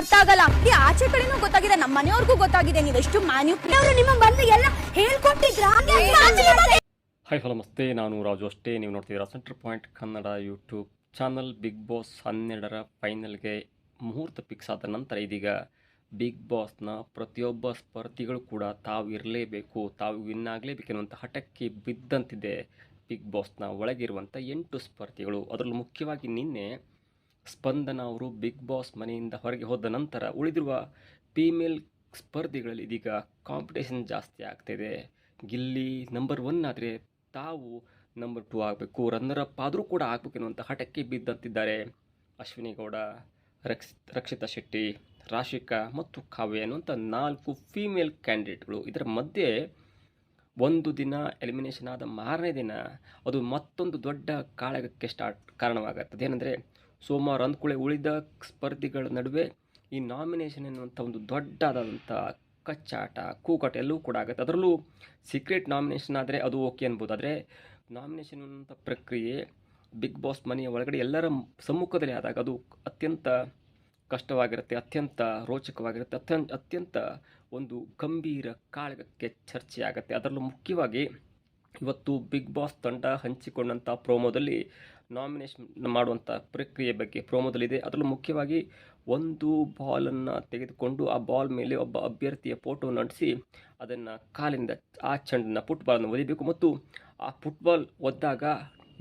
ಅರ್ಥ ಆಗಲ್ಲ. ಈ ಆಚೆ ಕಡೆನೂ ಗೊತ್ತಾಗಿದೆ, ನಮ್ಮ ಮನೆಯವ್ರಿಗೂ ಗೊತ್ತಾಗಿದೆ ನೀವೆಷ್ಟು ಮ್ಯಾನ್ಯುಪ್ಯುಲೇಟ್. ನಿಮ್ಮ ಬಂದು ಎಲ್ಲ ಹೇಳ್ಕೊಟ್ಟಿದ್ರಾ? ಹಾಯ್ ಹಲೋ ನಮಸ್ತೆ, ನಾನು ರಾಜು ಅಷ್ಟೇ. ನೀವು ನೋಡ್ತಿದ್ದೀರಾ centre point Kannada YouTube channel. Bigg Boss 12ರ ಫೈನಲ್ಗೆ ಮುಹೂರ್ತ ಫಿಕ್ಸ್ ಆದ ನಂತರ ಇದೀಗ ಬಿಗ್ ಬಾಸ್ನ ಪ್ರತಿಯೊಬ್ಬ ಸ್ಪರ್ಧಿಗಳು ಕೂಡ ತಾವು ಇರಲೇಬೇಕು, ತಾವು ವಿನ್ ಆಗಲೇಬೇಕೆನ್ನುವಂಥ ಹಠಕ್ಕೆ ಬಿದ್ದಂತಿದೆ ಬಿಗ್ ಬಾಸ್ನ ಒಳಗಿರುವಂಥ 8 ಸ್ಪರ್ಧಿಗಳು. ಅದರಲ್ಲೂ ಮುಖ್ಯವಾಗಿ ನಿನ್ನೆ ಸ್ಪಂದನ ಅವರು ಬಿಗ್ ಬಾಸ್ ಮನೆಯಿಂದ ಹೊರಗೆ ಹೋದ ನಂತರ ಉಳಿದಿರುವ ಫೀಮೇಲ್ ಸ್ಪರ್ಧಿಗಳಲ್ಲಿ ಇದೀಗ ಕಾಂಪಿಟೇಷನ್ ಜಾಸ್ತಿ ಆಗ್ತಿದೆ. ಗಿಲ್ಲಿ ನಂಬರ್ 1 ಆದರೆ ತಾವು ನಂಬರ್ 2 ಆಗಬೇಕು, ರನ್ನರ್ ಅಪ್ ಆದರೂ ಕೂಡ ಆಗಬೇಕು ಎನ್ನುವಂಥ ಹಠಕ್ಕೆ ಬಿದ್ದಂತಿದ್ದಾರೆ ಅಶ್ವಿನಿ ಗೌಡ, ರಕ್ಷಿತಾ ಶೆಟ್ಟಿ, ರಾಶಿಕಾ ಮತ್ತು ಕಾವ್ಯ ಅನ್ನುವಂಥ 4 ಫೀಮೇಲ್ ಕ್ಯಾಂಡಿಡೇಟ್ಗಳು. ಇದರ ಮಧ್ಯೆ ಒಂದು ದಿನ ಎಲಿಮಿನೇಷನ್ ಆದ ಮಾರನೇ ದಿನ ಅದು ಮತ್ತೊಂದು ದೊಡ್ಡ ಕಾಳಗಕ್ಕೆ ಕಾರಣವಾಗುತ್ತದೆ. ಏನಂದರೆ ಸೋಮವಾರ ಅಂದ್ಕೂಳೆ ಉಳಿದ ಸ್ಪರ್ಧಿಗಳ ನಡುವೆ ಈ ನಾಮಿನೇಷನ್ ಎನ್ನುವಂಥ ಒಂದು ದೊಡ್ಡದಾದಂಥ ಕಚ್ಚಾಟ, ಕೂಗಾಟ ಎಲ್ಲವೂ ಕೂಡ ಆಗುತ್ತೆ. ಅದರಲ್ಲೂ ಸೀಕ್ರೆಟ್ ನಾಮಿನೇಷನ್ ಆದರೆ ಅದು ಓಕೆ ಅನ್ಬೋದು. ಆದರೆ ನಾಮಿನೇಷನ್ ಅನ್ನುವಂಥ ಪ್ರಕ್ರಿಯೆ ಬಿಗ್ ಬಾಸ್ ಮನೆಯ ಒಳಗಡೆ ಎಲ್ಲರ ಸಮ್ಮುಖದಲ್ಲಿ ಆದಾಗ ಅದು ಅತ್ಯಂತ ಕಷ್ಟವಾಗಿರುತ್ತೆ, ಅತ್ಯಂತ ರೋಚಕವಾಗಿರುತ್ತೆ, ಅತ್ಯಂತ ಒಂದು ಗಂಭೀರ ಕಾಳಗಕ್ಕೆ ಚರ್ಚೆ ಆಗುತ್ತೆ. ಅದರಲ್ಲೂ ಮುಖ್ಯವಾಗಿ ಇವತ್ತು ಬಿಗ್ ಬಾಸ್ ತಂಡ ಹಂಚಿಕೊಂಡಂಥ ಪ್ರೋಮೋದಲ್ಲಿ ನಾಮಿನೇಷನ್ ಮಾಡುವಂಥ ಪ್ರಕ್ರಿಯೆ ಬಗ್ಗೆ ಪ್ರೋಮೋದಲ್ಲಿದೆ. ಅದರಲ್ಲೂ ಮುಖ್ಯವಾಗಿ ಒಂದು ಬಾಲನ್ನು ತೆಗೆದುಕೊಂಡು ಆ ಬಾಲ್ ಮೇಲೆ ಒಬ್ಬ ಅಭ್ಯರ್ಥಿಯ ಫೋಟೋವನ್ನು ಅಂಟಿಸಿ ಅದನ್ನು ಕಾಲಿಂದ ಆ ಚೆಂಡನ್ನು ಫುಟ್ಬಾಲನ್ನು ಒದಿಬೇಕು ಮತ್ತು ಆ ಫುಟ್ಬಾಲ್ ಒದ್ದಾಗ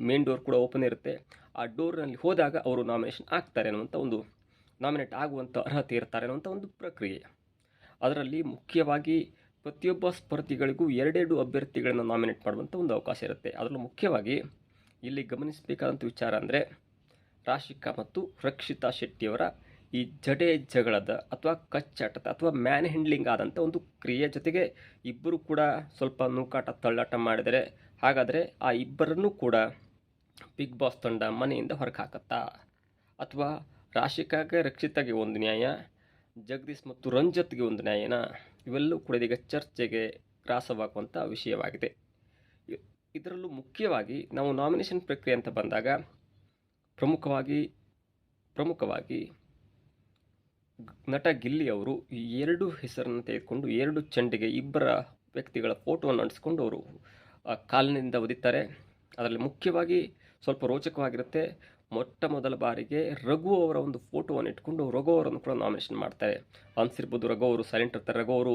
ಮೇನ್ ಡೋರ್ ಕೂಡ ಓಪನ್ ಇರುತ್ತೆ. ಆ ಡೋರ್ನಲ್ಲಿ ಹೋದಾಗ ಅವರು ನಾಮಿನೇಷನ್ ಆಗ್ತಾರೆ ಅನ್ನುವಂಥ ಒಂದು ನಾಮಿನೇಟ್ ಆಗುವಂಥ ಅರ್ಹತೆ ಇರ್ತಾರೆ ಅನ್ನುವಂಥ ಒಂದು ಪ್ರಕ್ರಿಯೆ. ಅದರಲ್ಲಿ ಮುಖ್ಯವಾಗಿ ಪ್ರತಿಯೊಬ್ಬ ಸ್ಪರ್ಧಿಗಳಿಗೂ 2 ಅಭ್ಯರ್ಥಿಗಳನ್ನು ನಾಮಿನೇಟ್ ಮಾಡುವಂಥ ಒಂದು ಅವಕಾಶ ಇರುತ್ತೆ. ಅದರಲ್ಲೂ ಮುಖ್ಯವಾಗಿ ಇಲ್ಲಿ ಗಮನಿಸಬೇಕಾದಂಥ ವಿಚಾರ ಅಂದರೆ ರಾಶಿಕಾ ಮತ್ತು ರಕ್ಷಿತಾ ಶೆಟ್ಟಿಯವರ ಈ ಜಗಳದ ಅಥವಾ ಕಚ್ಚಾಟದ ಅಥವಾ ಮ್ಯಾನ್ ಹ್ಯಾಂಡ್ಲಿಂಗ್ ಆದಂಥ ಒಂದು ಕ್ರಿಯೆ ಜೊತೆಗೆ ಇಬ್ಬರು ಕೂಡ ಸ್ವಲ್ಪ ನೂಕಾಟ ತಳ್ಳಾಟ ಮಾಡಿದರೆ ಹಾಗಾದರೆ ಆ ಇಬ್ಬರನ್ನೂ ಕೂಡ ಬಿಗ್ ಬಾಸ್ ತಂಡ ಮನೆಯಿಂದ ಹೊರಗೆ ಹಾಕತ್ತಾ, ಅಥವಾ ರಾಶಿಕಾಗೆ ರಕ್ಷಿತಾಗೆ ಒಂದು ನ್ಯಾಯ, ಜಗದೀಶ್ ಮತ್ತು ರಂಜತ್ಗೆ ಒಂದು ನ್ಯಾಯನ, ಇವೆಲ್ಲವೂ ಕೂಡ ಇದೀಗ ಚರ್ಚೆಗೆ ಗ್ರಾಸವಾಗುವಂಥ ವಿಷಯವಾಗಿದೆ. ಇದರಲ್ಲೂ ಮುಖ್ಯವಾಗಿ ನಾವು ನಾಮಿನೇಷನ್ ಪ್ರಕ್ರಿಯೆ ಅಂತ ಬಂದಾಗ ಪ್ರಮುಖವಾಗಿ ನಟ ಗಿಲ್ಲಿ ಅವರು 2 ಹೆಸರನ್ನು ತೆಗೆದುಕೊಂಡು 2 ಚೆಂಡಿಗೆ ಇಬ್ಬರ ವ್ಯಕ್ತಿಗಳ ಫೋಟೋವನ್ನು ಅಂಟಿಸ್ಕೊಂಡು ಅವರು ಕಾಲಿನಿಂದ ಒದಿತಾರೆ. ಅದರಲ್ಲಿ ಮುಖ್ಯವಾಗಿ ಸ್ವಲ್ಪ ರೋಚಕವಾಗಿರುತ್ತೆ. ಮೊಟ್ಟ ಮೊದಲ ಬಾರಿಗೆ ರಘು ಅವರ ಒಂದು ಫೋಟೋವನ್ನು ಇಟ್ಕೊಂಡು ರಘು ಅವರನ್ನು ಕೂಡ ನಾಮಿನೇಷನ್ ಮಾಡ್ತಾರೆ. ಅನಿಸಿರ್ಬೋದು ರಘು ಅವರು ಸೈಲೆಂಟ್ ಇರ್ತಾರೆ, ರಘು ಅವರು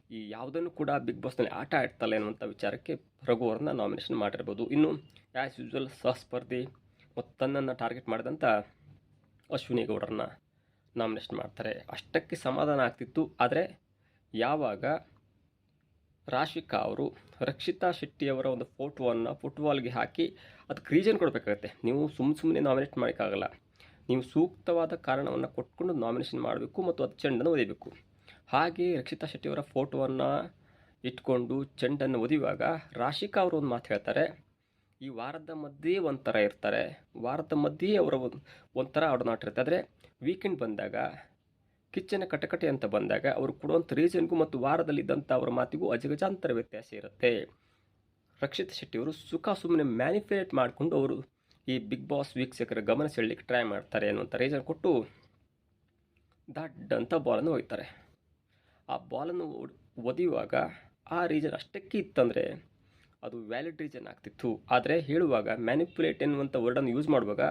ಈ ಯಾವುದನ್ನು ಕೂಡ ಬಿಗ್ ಬಾಸ್ನಲ್ಲಿ ಆಟ ಆಡ್ತಲ್ಲ ಎನ್ನುವಂಥ ವಿಚಾರಕ್ಕೆ ರಘು ಅವ್ರನ್ನ ನಾಮಿನೇಷನ್ ಮಾಡಿರ್ಬೋದು. ಇನ್ನು ಆ್ಯಸ್ ಯೂಸ್ವಲ್ ಸಹಸ್ಪರ್ಧಿ ಮತ್ತು ತನ್ನನ್ನು ಟಾರ್ಗೆಟ್ ಮಾಡಿದಂಥ ಅಶ್ವಿನಿ ಗೌಡರನ್ನ ನಾಮಿನೇಷನ್ ಮಾಡ್ತಾರೆ. ಅಷ್ಟಕ್ಕೆ ಸಮಾಧಾನ ಆಗ್ತಿತ್ತು. ಆದರೆ ಯಾವಾಗ ರಾಶಿಕಾ ಅವರು ರಕ್ಷಿತಾ ಶೆಟ್ಟಿಯವರ ಒಂದು ಫೋಟೋವನ್ನು ಫುಟ್ಬಾಲ್ಗೆ ಹಾಕಿ ಅದಕ್ಕೆ ರೀಸನ್ ಕೊಡಬೇಕಾಗತ್ತೆ. ನೀವು ಸುಮ್ಮನೆ ನಾಮಿನೇಟ್ ಮಾಡೋಕ್ಕಾಗಲ್ಲ, ನೀವು ಸೂಕ್ತವಾದ ಕಾರಣವನ್ನು ಕೊಟ್ಕೊಂಡು ನಾಮಿನೇಷನ್ ಮಾಡಬೇಕು ಮತ್ತು ಅದು ಚೆಂಡನ್ನು ಒದಿಬೇಕು. ಹಾಗೆ ರಕ್ಷಿತಾ ಶೆಟ್ಟಿಯವರ ಫೋಟೋವನ್ನು ಇಟ್ಕೊಂಡು ಚೆಂಡನ್ನು ಒದಿಯುವಾಗ ರಾಶಿಕಾ ಅವರು ಒಂದು ಮಾತು ಹೇಳ್ತಾರೆ, ಈ ವಾರದ ಮಧ್ಯೆ ಒಂಥರ ಇರ್ತಾರೆ, ವಾರದ ಮಧ್ಯೆ ಅವರ ಒಂಥರ ಒಡನಾಟ ಇರುತ್ತೆ. ಆದರೆ ವೀಕೆಂಡ್ ಬಂದಾಗ ಕಿಚ್ಚನ ಕಟಕಟೆ ಅಂತ ಬಂದಾಗ ಅವರು ಕೊಡುವಂಥ ರೀಸನ್ಗೂ ಮತ್ತು ವಾರದಲ್ಲಿದ್ದಂಥ ಅವರ ಮಾತಿಗೂ ಅಜಗಜಾಂತರ ವ್ಯತ್ಯಾಸ ಇರುತ್ತೆ. ರಕ್ಷಿತಾ ಶೆಟ್ಟಿಯವರು ಸುಮ್ಮನೆ ಮ್ಯಾನಿಪ್ಯುಲೇಟ್ ಮಾಡಿಕೊಂಡು ಅವರು ಈ ಬಿಗ್ ಬಾಸ್ ವೀಕ್ಷಕರ ಗಮನ ಸೆಳೆಯಲಿಕ್ಕೆ ಟ್ರೈ ಮಾಡ್ತಾರೆ ಅನ್ನುವಂಥ ರೀಸನ್ ಕೊಟ್ಟು ದಡ್ಡಂಥ ಬಾಲನ್ನು ಒಯ್ತಾರೆ. ಆ ಬಾಲನ್ನು ಒದೆಯುವಾಗ ಆ ರೀಸನ್ ಅಷ್ಟಕ್ಕೆ ಇತ್ತಂದರೆ ಅದು ವ್ಯಾಲಿಡ್ ರೀಸನ್ ಆಗ್ತಿತ್ತು. ಆದರೆ ಹೇಳುವಾಗ ಮ್ಯಾನಿಪ್ಯುಲೇಟ್ ಎನ್ನುವಂಥ ವರ್ಡನ್ನು ಯೂಸ್ ಮಾಡುವಾಗ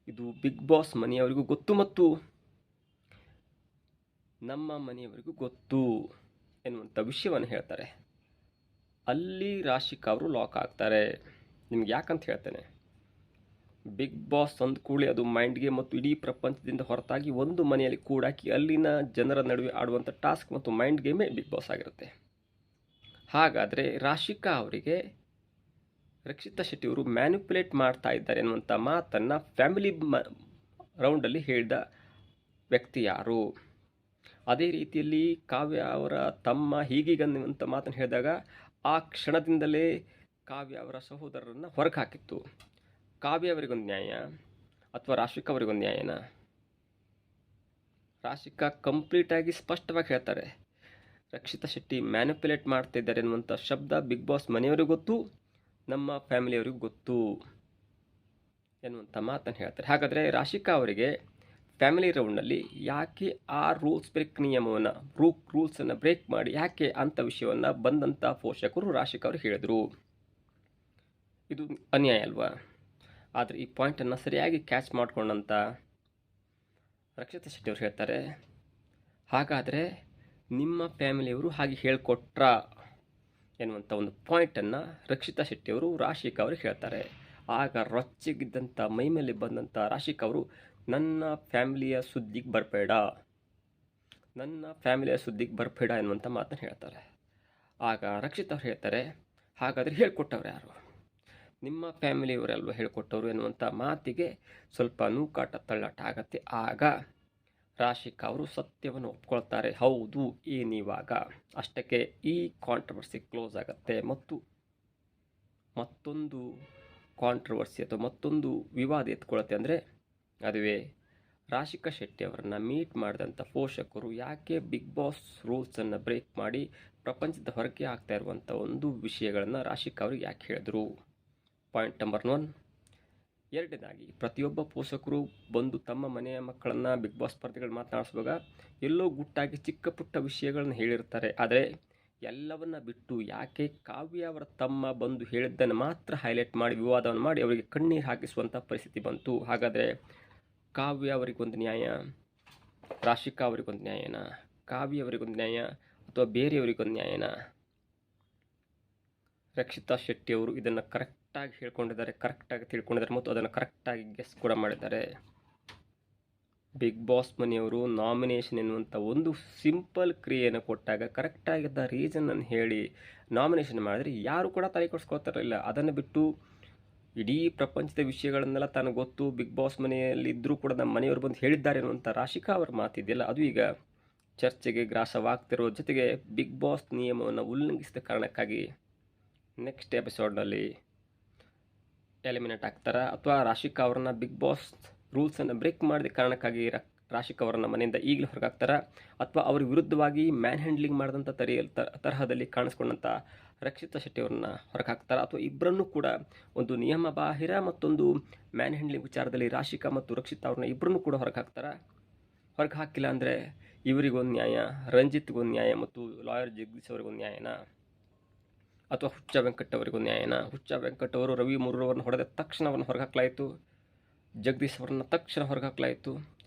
ಇದು ಬಿಗ್ ಬಾಸ್ ಮನೆಯವರಿಗೂ ಗೊತ್ತು ಮತ್ತು ನಮ್ಮ ಮನೆಯವರಿಗೂ ಗೊತ್ತು ಎನ್ನುವಂಥ ವಿಷಯವನ್ನು ಹೇಳ್ತಾರೆ. ಅಲ್ಲಿ ರಾಶಿಕಾ ಅವರು ಲಾಕ್ ಆಗ್ತಾರೆ. ನಿಮ್ಗೆ ಯಾಕಂತ ಹೇಳ್ತೇನೆ, ಬಿಗ್ ಬಾಸ್ ಅಂದ್ಕೂಳೆ ಅದು ಮೈಂಡ್ಗೆ ಮತ್ತು ಇಡೀ ಪ್ರಪಂಚದಿಂದ ಹೊರತಾಗಿ ಒಂದು ಮನೆಯಲ್ಲಿ ಕೂಡಾಕಿ ಅಲ್ಲಿನ ಜನರ ನಡುವೆ ಆಡುವಂಥ ಟಾಸ್ಕ್ ಮತ್ತು ಮೈಂಡ್ ಗೇಮೇ ಬಿಗ್ ಬಾಸ್ ಆಗಿರುತ್ತೆ. ಹಾಗಾದರೆ ರಾಶಿಕಾ ಅವರಿಗೆ ರಕ್ಷಿತಾ ಶೆಟ್ಟಿಯವರು ಮ್ಯಾನಿಪ್ಯುಲೇಟ್ ಮಾಡ್ತಾ ಇದ್ದಾರೆ ಎನ್ನುವಂಥ ಮಾತನ್ನು ಫ್ಯಾಮಿಲಿ ರೌಂಡಲ್ಲಿ ಹೇಳಿದ ವ್ಯಕ್ತಿ ಯಾರು? ಅದೇ ರೀತಿಯಲ್ಲಿ ಕಾವ್ಯ ಅವರ ತಮ್ಮ ಹೀಗೀಗನ್ನುವಂಥ ಮಾತನ್ನು ಹೇಳಿದಾಗ ಆ ಕ್ಷಣದಿಂದಲೇ ಕಾವ್ಯ ಅವರ ಸಹೋದರರನ್ನು ಹೊರಗೆ ಹಾಕಿತ್ತು. ಕಾವ್ಯ ಅವರಿಗೊಂದು ನ್ಯಾಯ ಅಥವಾ ರಾಶಿಕಾ ಅವರಿಗೊಂದು ನ್ಯಾಯನ? ರಾಶಿಕಾ ಕಂಪ್ಲೀಟಾಗಿ ಸ್ಪಷ್ಟವಾಗಿ ಹೇಳ್ತಾರೆ, ರಕ್ಷಿತಾ ಶೆಟ್ಟಿ ಮ್ಯಾನಿಪ್ಯುಲೇಟ್ ಮಾಡ್ತಾ ಇದ್ದಾರೆ ಎನ್ನುವಂಥ ಶಬ್ದ ಬಿಗ್ ಬಾಸ್ ಮನೆಯವರಿಗೂ ಗೊತ್ತು, ನಮ್ಮ ಫ್ಯಾಮಿಲಿಯವರಿಗೂ ಗೊತ್ತು ಎನ್ನುವಂಥ ಮಾತನ್ನು ಹೇಳ್ತಾರೆ. ಹಾಗಾದರೆ ರಾಶಿಕಾ ಅವರಿಗೆ ಫ್ಯಾಮಿಲಿ ರೌಂಡ್ನಲ್ಲಿ ಯಾಕೆ ಆ ರೂಲ್ಸ್ ಬ್ರೇಕ್ ನಿಯಮವನ್ನು ರೂಲ್ಸನ್ನು ಬ್ರೇಕ್ ಮಾಡಿ ಯಾಕೆ ಅಂಥ ವಿಷಯವನ್ನು ಬಂದಂಥ ಪೋಷಕರು ರಾಶಿಕ್ ಅವರು ಹೇಳಿದರು. ಇದು ಅನ್ಯಾಯ ಅಲ್ವಾ? ಆದರೆ ಈ ಪಾಯಿಂಟನ್ನು ಸರಿಯಾಗಿ ಕ್ಯಾಚ್ ಮಾಡಿಕೊಂಡಂಥ ರಕ್ಷಿತಾ ಶೆಟ್ಟಿ ಅವರು ಹೇಳ್ತಾರೆ, ಹಾಗಾದರೆ ನಿಮ್ಮ ಫ್ಯಾಮಿಲಿಯವರು ಹಾಗೆ ಹೇಳಿಕೊಟ್ರಾ ಎನ್ನುವಂಥ ಒಂದು ಪಾಯಿಂಟನ್ನು ರಕ್ಷಿತಾ ಶೆಟ್ಟಿಯವರು ರಾಶಿಕ್ ಅವರು ಹೇಳ್ತಾರೆ. ಆಗ ರೊಚ್ಚಿಗಿದ್ದಂಥ ಮೈಮೇಲೆ ಬಂದಂಥ ರಾಶಿಕ್ ಅವರು, ನನ್ನ ಫ್ಯಾಮಿಲಿಯ ಸುದ್ದಿಗೆ ಬರಬೇಡ ಎನ್ನುವಂಥ ಮಾತನ್ನು ಹೇಳ್ತಾರೆ. ಆಗ ರಕ್ಷಿತಾ ಅವರು ಹೇಳ್ತಾರೆ, ಹಾಗಾದರೆ ಹೇಳ್ಕೊಟ್ಟವ್ರು ಯಾರು? ನಿಮ್ಮ ಫ್ಯಾಮಿಲಿಯವರೆಲ್ವ ಹೇಳ್ಕೊಟ್ಟವರು ಎನ್ನುವಂಥ ಮಾತಿಗೆ ಸ್ವಲ್ಪ ನೂಕಾಟ ತಳ್ಳಾಟ ಆಗತ್ತೆ. ಆಗ ರಾಶಿಕ್ ಅವರು ಸತ್ಯವನ್ನು ಒಪ್ಕೊಳ್ತಾರೆ, ಹೌದು ಏನಿವಾಗ ಅಷ್ಟಕ್ಕೆ ಈ ಕಾಂಟ್ರವರ್ಸಿ ಕ್ಲೋಸ್ ಆಗುತ್ತೆ. ಮತ್ತು ಮತ್ತೊಂದು ಕಾಂಟ್ರವರ್ಸಿ ಅಥವಾ ಮತ್ತೊಂದು ವಿವಾದ ಎತ್ಕೊಳತ್ತೆ. ಅಂದರೆ ಅದುವೇ ರಾಶಿಕಾ ಶೆಟ್ಟಿ ಅವರನ್ನು ಮೀಟ್ ಮಾಡಿದಂಥ ಪೋಷಕರು ಯಾಕೆ ಬಿಗ್ ಬಾಸ್ ರೂಲ್ಸನ್ನು ಬ್ರೇಕ್ ಮಾಡಿ ಪ್ರಪಂಚದ ಹೊರಗೆ ಆಗ್ತಾ ಇರುವಂಥ ಒಂದು ವಿಷಯಗಳನ್ನು ರಾಶಿಕ್ ಅವ್ರಿಗೆ ಯಾಕೆ ಹೇಳಿದ್ರು. Point number 1. ಎರಡನೇದಾಗಿ, ಪ್ರತಿಯೊಬ್ಬ ಪೋಷಕರು ಬಂದು ತಮ್ಮ ಮನೆಯ ಮಕ್ಕಳನ್ನು ಬಿಗ್ ಬಾಸ್ ಸ್ಪರ್ಧೆಗಳು ಮಾತನಾಡಿಸುವಾಗ ಎಲ್ಲೋ ಗುಟ್ಟಾಗಿ ಚಿಕ್ಕ ಪುಟ್ಟ ವಿಷಯಗಳನ್ನು ಹೇಳಿರ್ತಾರೆ. ಆದರೆ ಎಲ್ಲವನ್ನ ಬಿಟ್ಟು ಯಾಕೆ ಕಾವ್ಯ ಅವರ ತಮ್ಮ ಬಂದು ಹೇಳಿದ್ದನ್ನು ಮಾತ್ರ ಹೈಲೈಟ್ ಮಾಡಿ ವಿವಾದವನ್ನು ಮಾಡಿ ಅವರಿಗೆ ಕಣ್ಣೀರು ಹಾಕಿಸುವಂಥ ಪರಿಸ್ಥಿತಿ ಬಂತು. ಹಾಗಾದರೆ ಕಾವ್ಯ ಅವರಿಗೊಂದು ನ್ಯಾಯ, ರಾಶಿಕಾ ಅವರಿಗೊಂದು ನ್ಯಾಯನ, ಕಾವ್ಯ ಅವರಿಗೊಂದು ನ್ಯಾಯ ಅಥವಾ ಬೇರೆಯವರಿಗೊಂದು ನ್ಯಾಯನ? ರಕ್ಷಿತಾ ಶೆಟ್ಟಿಯವರು ಇದನ್ನು ಕರೆಕ್ಟಾಗಿ ಹೇಳ್ಕೊಂಡಿದ್ದಾರೆ, ಕರೆಕ್ಟಾಗಿ ತಿಳ್ಕೊಂಡಿದ್ದಾರೆ ಮತ್ತು ಅದನ್ನು ಕರೆಕ್ಟಾಗಿ ಗೆಸ್ ಕೂಡ ಮಾಡಿದ್ದಾರೆ. ಬಿಗ್ ಬಾಸ್ ಮನೆಯವರು ನಾಮಿನೇಷನ್ ಎನ್ನುವಂಥ ಒಂದು ಸಿಂಪಲ್ ಕ್ರಿಯೆಯನ್ನು ಕೊಟ್ಟಾಗ ಕರೆಕ್ಟಾಗಿದ್ದ ರೀಸನನ್ನು ಹೇಳಿ ನಾಮಿನೇಷನ್ ಮಾಡಿದ್ರೆ ಯಾರು ಕೂಡ ತಲೆ ಕೆಡಿಸ್ಕೊಳ್ತಾರಿಲ್ಲ. ಅದನ್ನು ಬಿಟ್ಟು ಇಡೀ ಪ್ರಪಂಚದ ವಿಷಯಗಳನ್ನೆಲ್ಲ ತನಗೆ ಗೊತ್ತು, ಬಿಗ್ ಬಾಸ್ ಮನೆಯಲ್ಲಿ ಇದ್ದರೂ ಕೂಡ ನಮ್ಮ ಮನೆಯವರು ಬಂದು ಹೇಳಿದ್ದಾರೆ ಅನ್ನುವಂಥ ರಾಶಿಕಾ ಅವರ ಮಾತಿದೆಯಲ್ಲ, ಅದು ಈಗ ಚರ್ಚೆಗೆ ಗ್ರಾಸವಾಗ್ತಿರೋ ಜೊತೆಗೆ ಬಿಗ್ ಬಾಸ್ ನಿಯಮವನ್ನು ಉಲ್ಲಂಘಿಸಿದ ಕಾರಣಕ್ಕಾಗಿ ನೆಕ್ಸ್ಟ್ ಎಪಿಸೋಡ್ನಲ್ಲಿ ಎಲಿಮಿನೇಟ್ ಆಗ್ತಾರಾ ಅಥವಾ ರಾಶಿಕಾ ಅವರನ್ನು ಬಿಗ್ ಬಾಸ್ ರೂಲ್ಸನ್ನು ಬ್ರೇಕ್ ಮಾಡಿದ ಕಾರಣಕ್ಕಾಗಿ ರಾಶಿಕಾ ಅವರನ್ನು ಮನೆಯಿಂದ ಈಗಲೂ ಹೊರಗಾಗ್ತಾರಾ ಅಥವಾ ಅವ್ರ ವಿರುದ್ಧವಾಗಿ ಮ್ಯಾನ್ ಹ್ಯಾಂಡ್ಲಿಂಗ್ ಮಾಡಿದಂಥ ತರಹದಲ್ಲಿ ಕಾಣಿಸ್ಕೊಂಡಂಥ ರಕ್ಷಿತಾ ಶೆಟ್ಟಿ ಅವರನ್ನು ಹೊರಗೆ ಹಾಕ್ತಾರಾ ಅಥವಾ ಇಬ್ಬರನ್ನೂ ಕೂಡ ಒಂದು ನಿಯಮ ಬಾಹಿರ ಮತ್ತೊಂದು ಮ್ಯಾನ್ ಹ್ಯಾಂಡ್ಲಿಂಗ್ ವಿಚಾರದಲ್ಲಿ ರಾಶಿಕಾ ಮತ್ತು ರಕ್ಷಿತಾ ಅವ್ರನ್ನ ಇಬ್ಬರನ್ನೂ ಕೂಡ ಹೊರಗೆ ಹಾಕ್ತಾರಾ? ಹೊರಗೆ ಹಾಕಿಲ್ಲ ಅಂದರೆ ಇವರಿಗೊಂದು ನ್ಯಾಯ, ರಂಜಿತ್ಗೊಂದು ನ್ಯಾಯ ಮತ್ತು ಲಾಯರ್ ಜಗದೀಶ್ ಅವರಿಗೊಂದು ನ್ಯಾಯನ? ಅಥವಾ ಹುಚ್ಚ ವೆಂಕಟ್ ಅವರಿಗೊಂದು ನ್ಯಾಯನ? ಹುಚ್ಚ ವೆಂಕಟ್ ಅವರು ರವಿ ಮುರ್ರವರನ್ನು ಹೊಡೆದ ತಕ್ಷಣ ಅವರನ್ನು ಹೊರಗೆ ಹಾಕಲಾಯಿತು, ಜಗದೀಶ್ ಅವರನ್ನು ತಕ್ಷಣ ಹೊರಗೆ ಹಾಕಲಾಯಿತು,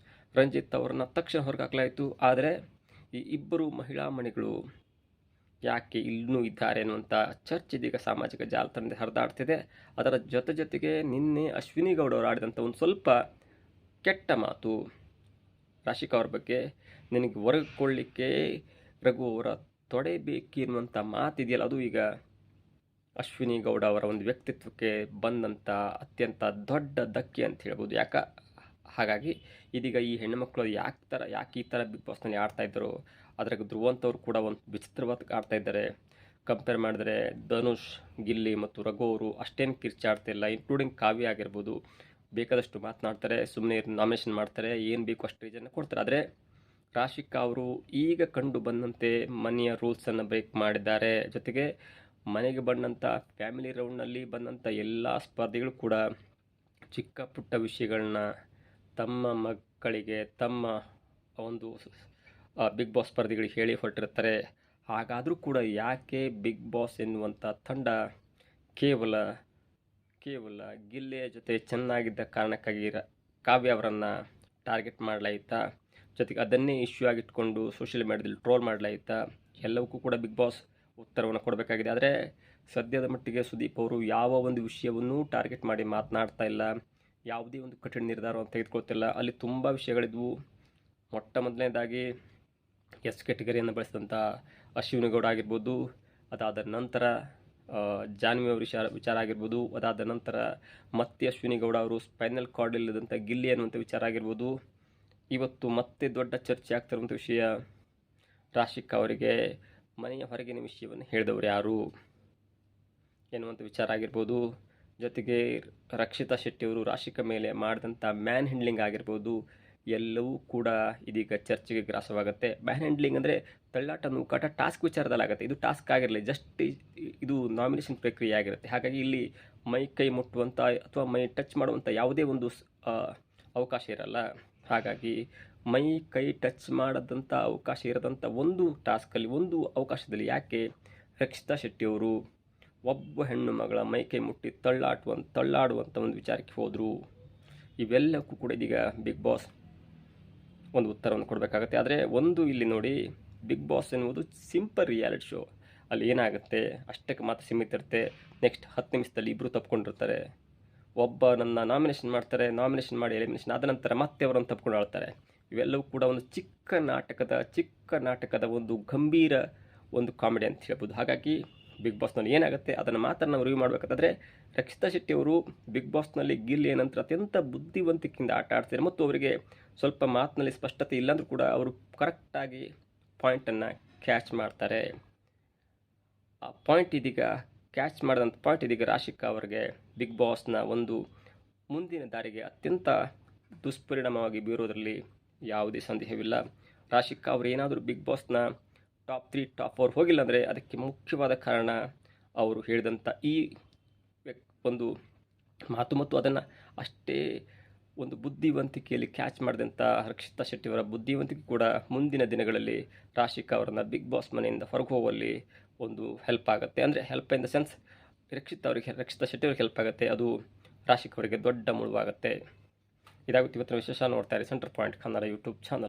ರಂಜಿತ್ ಅವರನ್ನು ತಕ್ಷಣ ಹೊರಗೆ ಹಾಕಲಾಯಿತು. ಆದರೆ ಈ ಇಬ್ಬರು ಮಹಿಳಾ ಮಣಿಗಳು ಯಾಕೆ ಇನ್ನೂ ಇದ್ದಾರೆ ಅನ್ನುವಂಥ ಚರ್ಚೆ ಇದೀಗ ಸಾಮಾಜಿಕ ಜಾಲತಾಣದಲ್ಲಿ ಹರಿದಾಡ್ತಿದೆ. ಅದರ ಜೊತೆಗೆ ನಿನ್ನೆ ಅಶ್ವಿನಿ ಗೌಡ ಅವರು ಆಡಿದಂಥ ಒಂದು ಸ್ವಲ್ಪ ಕೆಟ್ಟ ಮಾತು ರಾಶಿಕಾ ಅವ್ರ ಬಗ್ಗೆ, ನಿನಗೆ ಹೊರಗಿಕೊಳ್ಳಿಕ್ಕೆ ರಘು ಅವರ ತೊಡೆ ಬೇಕೆನ್ನುವಂಥ ಮಾತಿದೆಯಲ್ಲ, ಅದು ಈಗ ಅಶ್ವಿನಿ ಗೌಡ ಅವರ ಒಂದು ವ್ಯಕ್ತಿತ್ವಕ್ಕೆ ಬಂದಂಥ ಅತ್ಯಂತ ದೊಡ್ಡ ಧಕ್ಕೆ ಅಂತ ಹೇಳ್ಬೋದು. ಹಾಗಾಗಿ ಇದೀಗ ಈ ಹೆಣ್ಣುಮಕ್ಕಳು ಯಾಕೆ ಈ ಥರ ಬಿಗ್ ಬಾಸ್ನಲ್ಲಿ ಆಡ್ತಾಯಿದ್ದರು, ಅದ್ರಾಗ ಧ್ರುವಂತವ್ರು ಕೂಡ ಒಂದು ವಿಚಿತ್ರವಾಗಿ ಆಡ್ತಾಯಿದ್ದಾರೆ. ಕಂಪೇರ್ ಮಾಡಿದ್ರೆ ಧನುಷ್, ಗಿಲ್ಲಿ ಮತ್ತು ರಘು ಅವರು ಅಷ್ಟೇನು ಕಿರ್ಚಾಡ್ತಿಲ್ಲ, ಇನ್ಕ್ಲೂಡಿಂಗ್ ಕಾವ್ಯ ಆಗಿರ್ಬೋದು. ಬೇಕಾದಷ್ಟು ಮಾತನಾಡ್ತಾರೆ, ಸುಮ್ಮನೆ ನಾಮಿನೇಷನ್ ಮಾಡ್ತಾರೆ, ಏನು ಬೇಕು ಅಷ್ಟು ರೀಸನ್ನ ಕೊಡ್ತಾರೆ. ಆದರೆ ರಾಶಿಕಾ ಅವರು ಈಗ ಕಂಡು ಬಂದಂತೆ ಮನೆಯ ರೂಲ್ಸನ್ನು ಬ್ರೇಕ್ ಮಾಡಿದ್ದಾರೆ. ಜೊತೆಗೆ ಮನೆಗೆ ಬಂದಂಥ ಫ್ಯಾಮಿಲಿ ರೌಂಡ್ನಲ್ಲಿ ಬಂದಂಥ ಎಲ್ಲ ಸ್ಪರ್ಧಿಗಳು ಕೂಡ ಚಿಕ್ಕ ಪುಟ್ಟ ವಿಷಯಗಳನ್ನ ತಮ್ಮ ಮಕ್ಕಳಿಗೆ, ತಮ್ಮ ಒಂದು ಬಿಗ್ ಬಾಸ್ ಸ್ಪರ್ಧಿಗಳಿಗೆ ಹೇಳಿ ಹೊರಟಿರ್ತಾರೆ. ಹಾಗಾದರೂ ಕೂಡ ಯಾಕೆ ಬಿಗ್ ಬಾಸ್ ಎನ್ನುವಂಥ ತಂಡ ಕೇವಲ ಗಿಲ್ಲೆಯ ಜೊತೆ ಚೆನ್ನಾಗಿದ್ದ ಕಾರಣಕ್ಕಾಗಿ ಕಾವ್ಯ ಅವರನ್ನು ಟಾರ್ಗೆಟ್ ಮಾಡಲಾಯಿತಾ? ಜೊತೆಗೆ ಅದನ್ನೇ ಇಶ್ಯೂ ಆಗಿಟ್ಕೊಂಡು ಸೋಷಿಯಲ್ ಮೀಡಿಯಾದಲ್ಲಿ ಟ್ರೋಲ್ ಮಾಡಲಾಯಿತಾ? ಎಲ್ಲವಕ್ಕೂ ಕೂಡ ಬಿಗ್ ಬಾಸ್ ಉತ್ತರವನ್ನು ಕೊಡಬೇಕಾಗಿದೆ. ಆದರೆ ಸದ್ಯದ ಮಟ್ಟಿಗೆ ಸುದೀಪ್ ಅವರು ಯಾವ ಒಂದು ವಿಷಯವನ್ನು ಟಾರ್ಗೆಟ್ ಮಾಡಿ ಮಾತನಾಡ್ತಾ ಇಲ್ಲ, ಯಾವುದೇ ಒಂದು ಕಠಿಣ ನಿರ್ಧಾರವನ್ನು ತೆಗೆದುಕೊಳ್ತಿಲ್ಲ. ಅಲ್ಲಿ ತುಂಬ ವಿಷಯಗಳಿದ್ವು. ಮೊಟ್ಟ ಮೊದಲನೇದಾಗಿ ಎಸ್ ಕ್ಯಾಟಗರಿಯನ್ನು ಬಳಸಿದಂಥ ಅಶ್ವಿನಿ ಗೌಡ ಆಗಿರ್ಬೋದು, ಅದಾದ ನಂತರ ಜಾನ್ವಿ ಅವರ ವಿಚಾರ ಆಗಿರ್ಬೋದು, ಅದಾದ ನಂತರ ಮತ್ತೆ ಅಶ್ವಿನಿ ಗೌಡ ಅವರು ಸ್ಪೈನಲ್ ಕಾರ್ಡ್ ಇಲ್ಲದಂಥ ಗಿಲ್ಲಿ ಅನ್ನುವಂಥ ವಿಚಾರ ಆಗಿರ್ಬೋದು. ಇವತ್ತು ಮತ್ತೆ ದೊಡ್ಡ ಚರ್ಚೆ ಆಗ್ತಿರುವಂಥ ವಿಷಯ ರಾಶಿಕಾ ಅವರಿಗೆ ಮನೆಯ ಹೊರಗಿನ ವಿಷಯವನ್ನು ಹೇಳಿದವರು ಯಾರು ಎನ್ನುವಂಥ ವಿಚಾರ ಆಗಿರ್ಬೋದು. ಜೊತೆಗೆ ರಕ್ಷಿತಾ ಶೆಟ್ಟಿಯವರು ರಾಶಿಕಾ ಮೇಲೆ ಮಾಡಿದಂಥ ಮ್ಯಾನ್ ಹ್ಯಾಂಡ್ಲಿಂಗ್ ಆಗಿರ್ಬೋದು, ಎಲ್ಲವೂ ಕೂಡ ಇದೀಗ ಚರ್ಚೆಗೆ ಗ್ರಾಸವಾಗುತ್ತೆ. ಮ್ಯಾನ್ ಹ್ಯಾಂಡ್ಲಿಂಗ್ ಅಂದರೆ ತಳ್ಳಾಟ ನೂಕಾಟ ಟಾಸ್ಕ್ ವಿಚಾರದಲ್ಲಾಗುತ್ತೆ. ಇದು ಟಾಸ್ಕ್ ಆಗಿರಲಿ, ಜಸ್ಟ್ ಇದು ನಾಮಿನೇಷನ್ ಪ್ರಕ್ರಿಯೆ ಆಗಿರುತ್ತೆ. ಹಾಗಾಗಿ ಇಲ್ಲಿ ಮೈ ಕೈ ಮುಟ್ಟುವಂಥ ಅಥವಾ ಮೈ ಟಚ್ ಮಾಡುವಂಥ ಯಾವುದೇ ಒಂದು ಅವಕಾಶ ಇರಲ್ಲ. ಹಾಗಾಗಿ ಮೈ ಕೈ ಟಚ್ ಮಾಡದಂಥ ಅವಕಾಶ ಇರದಂಥ ಒಂದು ಟಾಸ್ಕಲ್ಲಿ ಒಂದು ಅವಕಾಶದಲ್ಲಿ ಯಾಕೆ ರಕ್ಷಿತಾ ಶೆಟ್ಟಿಯವರು ಒಬ್ಬ ಹೆಣ್ಣು ಮಗಳ ಮೈ ಕೈ ಮುಟ್ಟಿ ತಳ್ಳಾಡುವಂಥ ಒಂದು ವಿಚಾರಕ್ಕೆ ಹೋದರು? ಇವೆಲ್ಲಕ್ಕೂ ಕೂಡ ಇದೀಗ ಬಿಗ್ ಬಾಸ್ ಒಂದು ಉತ್ತರವನ್ನು ಕೊಡಬೇಕಾಗತ್ತೆ. ಆದರೆ ಒಂದು ಇಲ್ಲಿ ನೋಡಿ, ಬಿಗ್ ಬಾಸ್ ಎನ್ನುವುದು ಸಿಂಪಲ್ ರಿಯಾಲಿಟಿ ಶೋ. ಅಲ್ಲಿ ಏನಾಗುತ್ತೆ ಅಷ್ಟಕ್ಕೆ ಮಾತ್ರ ಸೀಮಿತ ಇರುತ್ತೆ. ನೆಕ್ಸ್ಟ್ 10 ನಿಮಿಷದಲ್ಲಿ ಇಬ್ಬರು ತಪ್ಕೊಂಡಿರ್ತಾರೆ. ಒಬ್ಬ ನನ್ನ ನಾಮಿನೇಷನ್ ಮಾಡ್ತಾರೆ, ನಾಮಿನೇಷನ್ ಮಾಡಿ ಎಲಿಮಿನೇಷನ್ ಆದ ನಂತರ ಮತ್ತೆ ಅವರನ್ನು ತಪ್ಕೊಂಡು ಆಳ್ತಾರೆ. ಇವೆಲ್ಲವೂ ಕೂಡ ಒಂದು ಚಿಕ್ಕ ನಾಟಕದ ಒಂದು ಗಂಭೀರ ಒಂದು ಕಾಮಿಡಿ ಅಂತ ಹೇಳ್ಬೋದು. ಹಾಗಾಗಿ ಬಿಗ್ ಬಾಸ್ನಲ್ಲಿ ಏನಾಗುತ್ತೆ ಅದನ್ನು ಮಾತ್ರ ನಾವು ರಿವ್ಯೂ ಮಾಡಬೇಕಾದ್ರೆ, ರಕ್ಷಿತಾ ಶೆಟ್ಟಿ ಅವರು ಬಿಗ್ ಬಾಸ್ನಲ್ಲಿ ಗಿಲ್ಲಿ ನಂತರ ಅತ್ಯಂತ ಬುದ್ಧಿವಂತಿಕೆಯಿಂದ ಆಟ ಆಡ್ತಾರೆ ಮತ್ತು ಅವರಿಗೆ ಸ್ವಲ್ಪ ಮಾತಿನಲ್ಲಿ ಸ್ಪಷ್ಟತೆ ಇಲ್ಲಾಂದ್ರೂ ಕೂಡ ಅವರು ಕರೆಕ್ಟಾಗಿ ಪಾಯಿಂಟನ್ನು ಕ್ಯಾಚ್ ಮಾಡ್ತಾರೆ. ಆ ಪಾಯಿಂಟ್ ಇದೀಗ ಕ್ಯಾಚ್ ಮಾಡಿದಂಥ ಪಾಯಿಂಟ್ ಇದೀಗ ರಾಶಿಕಾ ಅವರಿಗೆ ಬಿಗ್ ಬಾಸ್ನ ಒಂದು ಮುಂದಿನ ದಾರಿಗೆ ಅತ್ಯಂತ ದುಷ್ಪರಿಣಾಮವಾಗಿ ಬೀರೋದರಲ್ಲಿ ಯಾವುದೇ ಸಂದೇಹವಿಲ್ಲ. ರಾಶಿಕಾ ಅವರು ಏನಾದರೂ ಬಿಗ್ ಬಾಸ್ನ ಟಾಪ್ 3 ಟಾಪ್ 4 ಹೋಗಿಲ್ಲ ಅಂದರೆ ಅದಕ್ಕೆ ಮುಖ್ಯವಾದ ಕಾರಣ ಅವರು ಹೇಳಿದಂಥ ಈ ಒಂದು ಮಾತು ಮತ್ತು ಅದನ್ನು ಅಷ್ಟೇ ಒಂದು ಬುದ್ಧಿವಂತಿಕೆಯಲ್ಲಿ ಕ್ಯಾಚ್ ಮಾಡಿದಂಥ ರಕ್ಷಿತಾ ಶೆಟ್ಟಿಯವರ ಬುದ್ಧಿವಂತಿಕೆ ಕೂಡ ಮುಂದಿನ ದಿನಗಳಲ್ಲಿ ರಾಶಿಕಾ ಅವರನ್ನು ಬಿಗ್ ಬಾಸ್ ಮನೆಯಿಂದ ಹೊರಗೆ ಹೋಗುವಲ್ಲಿ ಒಂದು ಹೆಲ್ಪ್ ಆಗುತ್ತೆ. ಅಂದರೆ help in the sense Rakshita Shetty ಅವ್ರಿಗೆ ಹೆಲ್ಪ್ ಆಗುತ್ತೆ, ಅದು ರಾಶಿಕಾ ಅವರಿಗೆ ದೊಡ್ಡ ಮುಳುವಾಗುತ್ತೆ. ಇದಾಗುತ್ತೆ ಇವತ್ತಿನ ವಿಶೇಷ. ನೋಡ್ತಾ ಇರಿ centre point Kannada YouTube channel.